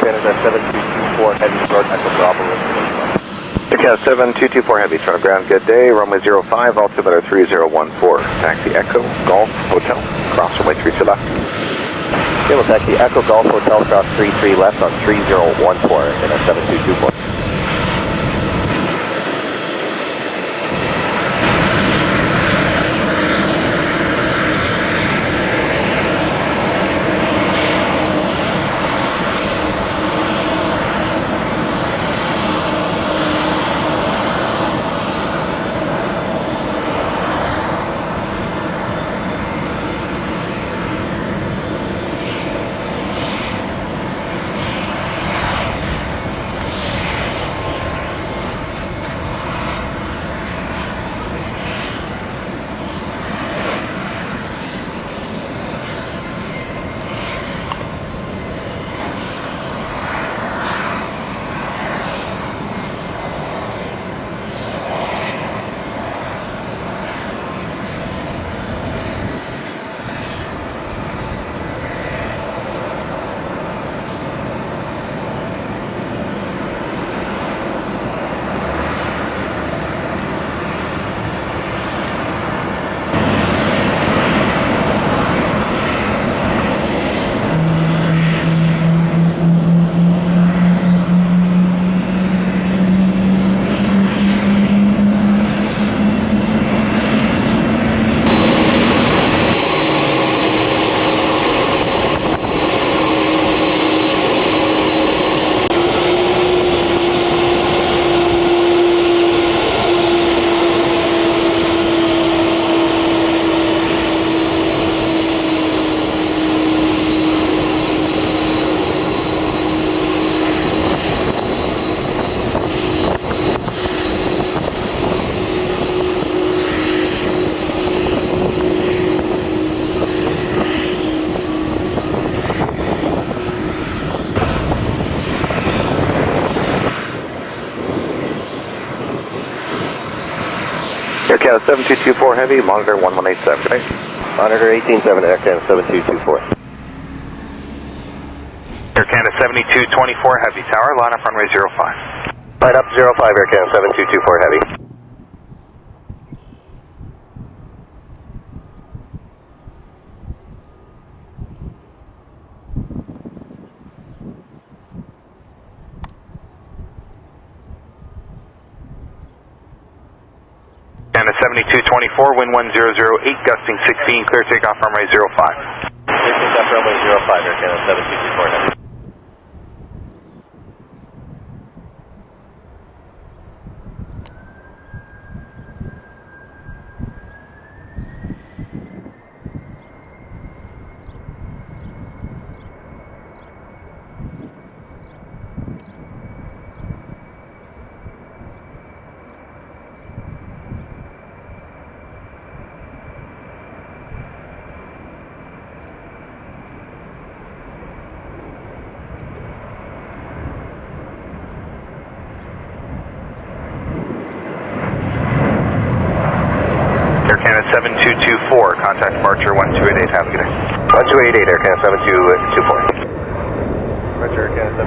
Canada 7224 Heavy, short Echo Bravo. Air Canada 7224 Heavy, turn ground, good day, runway 05, altimeter 3014, taxi Echo, Golf, Hotel, cross runway 32 left. Okay, we'll taxi Echo Golf Hotel, cross 33 left on 3014, and that's 7224. Air Canada 7224 Heavy, monitor 1187, right? Monitor 187, Air Canada 7224. Air Canada 7224 Heavy, tower, line up runway 05. Line up 05, Air Canada 7224 Heavy. Canada 7224, wind 1008, gusting 16, clear takeoff runway 05. Clear takeoff runway 05, Air Canada 7224 Heavy. Air Canada 7224, contact departure 1288, have a good day. 1288, Air Canada 7224. Departure Air Canada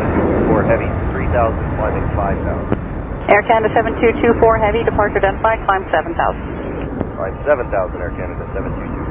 7224 Heavy, 3000, climbing 5000. Air Canada 7224 Heavy, departure identified, climb 7000. Climb 7000, Air Canada 7224.